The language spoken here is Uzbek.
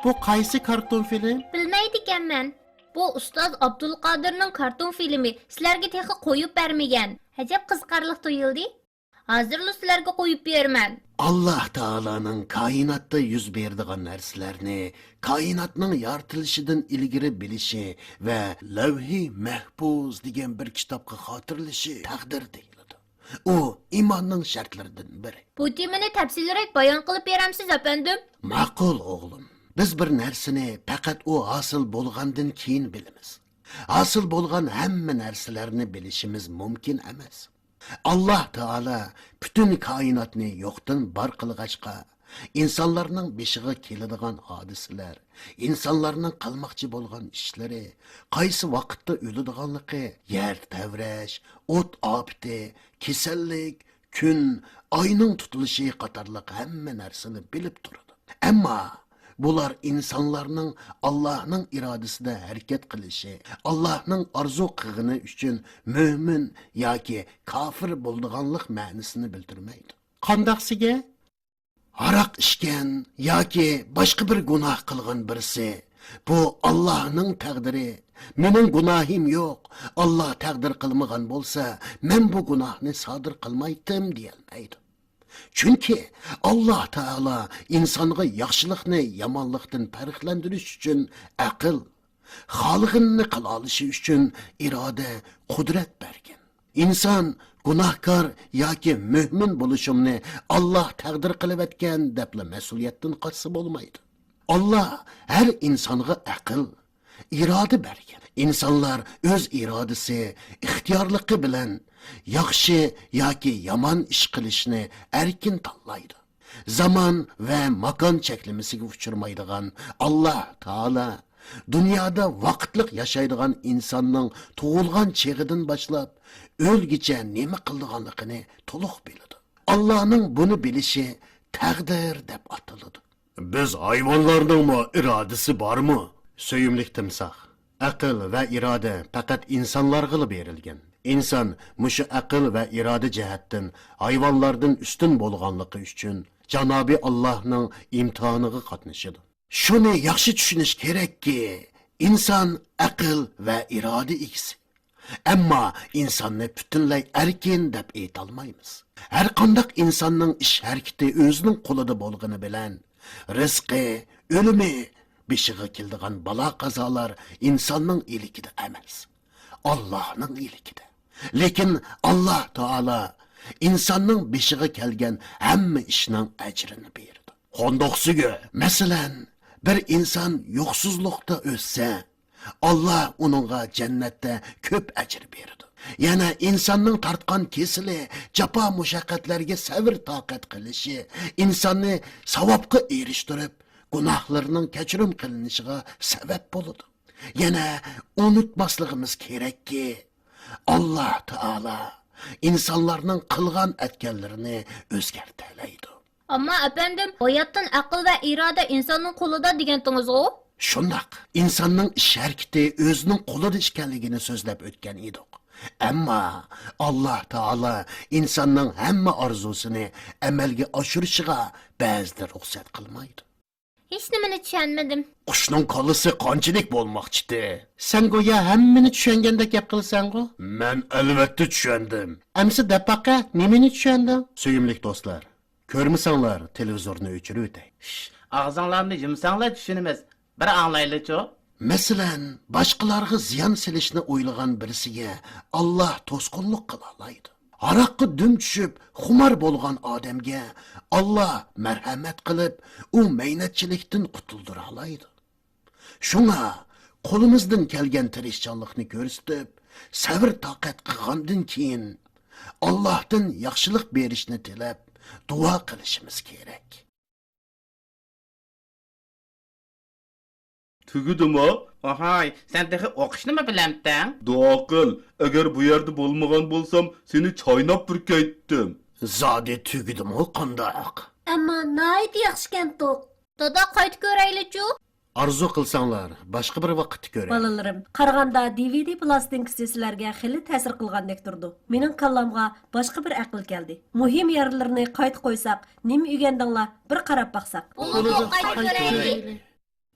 Bu qaysi karton film? Bilmaydi ekanman. Bu ustoz Abdulqodirning karton filmi. Sizlarga texi qo'yib bermagan. Ajab qiziqarli tuyuldi. Hozirli sizlarga qo'yib berman. Allah Taala'nın kainatta yüz berdiğin narsalarni, kainatning yaratilishidan ilgari bilishi ve Lavhi Mahfuz degan bir kitobga xotirlashi taqdir deyiladi. U imonning shartlaridan biri. Bu temani tafsilroq bayon qilib beramsiz, efendim? Ma'qul o'g'lim. Biz bir narsani faqat u hosil bo'lgandan keyin bilamiz. Hosil bo'lgan hamma narsalarni bilishimiz mumkin emas. Allah Teala bütün kainatni yo'qdan bar qilg'achqa, insonlarning beshiga keladigan hodisalar, insonlarning qilmoqchi bo'lgan ishlari, qaysi vaqtda o'ladiganligi, yer tavrash, o't ofati, kasallik, kun, oyning tutilishi qatorliq hamma narsani bilib turadi. Ammo bular insonlarning Allohning irodasida harakat qilishi, Allohning orzu qilgani uchun mo'min yoki kofir bo'lganlik ma'nosini bildirmaydi. Qandaqsiga? Aroq ichgan yoki boshqa bir gunoh qilgan birisi, bu Allohning taqdiri. Mening gunohim yo'q. Alloh taqdir qilmagan bo'lsa, men bu gunohni sodir qilmaydim deyolmaydi. Çünkü Allah Teala insonga yaxshilikni yomonlikdan farqlantirish uchun aql, xolig'ini qila olishi uchun iroda, qudrat bergan. İnson gunohkor yoki mo'min bo'lishimni Allah taqdir qilib etgan debla mas'uliyatdan qochsa bo'lmaydi. Allah her insonga aql, iroda bergan. İnsanlar öz irodasi, ixtiyorligi bilan yaxshi yoki yomon ish qilishni erkin tanlaydi. Zaman ve makon cheklimasiga uchirmaydigan Allah Taala dunyoda vaqtliq yashaydigan insonning tug'ilgan cheg'idan boshlab o'lgicha nima qilganligini to'liq biladi. Allohning buni bilishi taqdir deb ataladi. Biz hayvonlarning irodasi bormi? Söyümlik timsoh. Aql ve irade faqat insonlarga berilgan. İnsan mushu aql ve irade jihatdan hayvonlardan ustun bo'lganligi uchun Janobi Allohning imtihoniga qatnashadi. Shuni yaxshi tushunish kerakki, inson aql ve irade ikisi. Ammo insonni butunlay erkin deb aytolmaymiz. Har qanday insonning ish harakati o'zining qo'lida bo'lgani bilan rizqi, o'limi, beshiga keldigan balo qazolar insonning ilikida emas, Allohning ilikida. Lekin Allah Taala insonning beshiga kelgan hamma ishning ajrini berdi. Qandoqsiga, masalan, bir inson yo'qsizlikda o'ssa, Allah uningga jannatda ko'p ajr berdi. Yana insonning tortgan kesili, jafo mushaqqatlarga sabr toqat qilishi insonni savobga erishtirib, gunohlarning kechirim qilinishiga sabab bo'ladi. Yana unutmasligimiz kerakki, Allah Taala insonlarning qilgan etganlarini o'zgartiradi. Ammo efendim, hayotdan aql va iroda insonning qo'lida degandingiz o? Shundoq, insonning ish harakati o'zining qo'lida ekanligini so'zlab o'tgan edik. Ammo Allah Taala insonning hamma orzusini amalga oshirishiga ba'zida ruxsat qilmaydi. Hiç nimani tushunmadim. Qushning qolisi qanchalik bo'lmoqchidi? Sen go'yo hammani tushungandek gap qilsan-ku? Men albatta tushundim. Amsi dapaqa nimani tushunding? Suyimli do'stlar, ko'rmisanglar televizorni o'chirib o'tay. Ağzınlarını yumsanglar tushunimiz. Bir anglayli-chu. Masalan, boshqalarga ziyon silishni o'ylagan birisiga Alloh to'sqinlik qila oladi. Aroqqa dum tushib, xumar bo'lgan odamga Alloh marhamat qilib, u mehnatchilikdan qutuldira oladi. Shunga qo'limizdan kelgan tirishchanlikni ko'rsatib, sabr toqat qilgandan keyin Allohdan yaxshilik berishni tilab, duo qilishimiz kerak. Tugudimi? Ohay, sen tehi o'qishni mi bilamsan? Duo qil. Agar bu yerda bo'lmagan bo'lsam, seni chaynab burkaytdim. Zodi tugudimi qandoq? Ammo nayt yaxshikan to'q. Dada qayt ko'rayli-chu. Arzu qilsanglar, boshqa bir vaqt ko'ray. Balalarim, qaraganda DVD plastinkasi sizlarga xili ta'sir qilgandek turdi. Mening kallamga boshqa bir aql keldi. Muhim yerlarni qayt qo'ysak, nima o'rgandinglar? Bir qarab baqsak. Bo'ladi, qayt ko'rayli.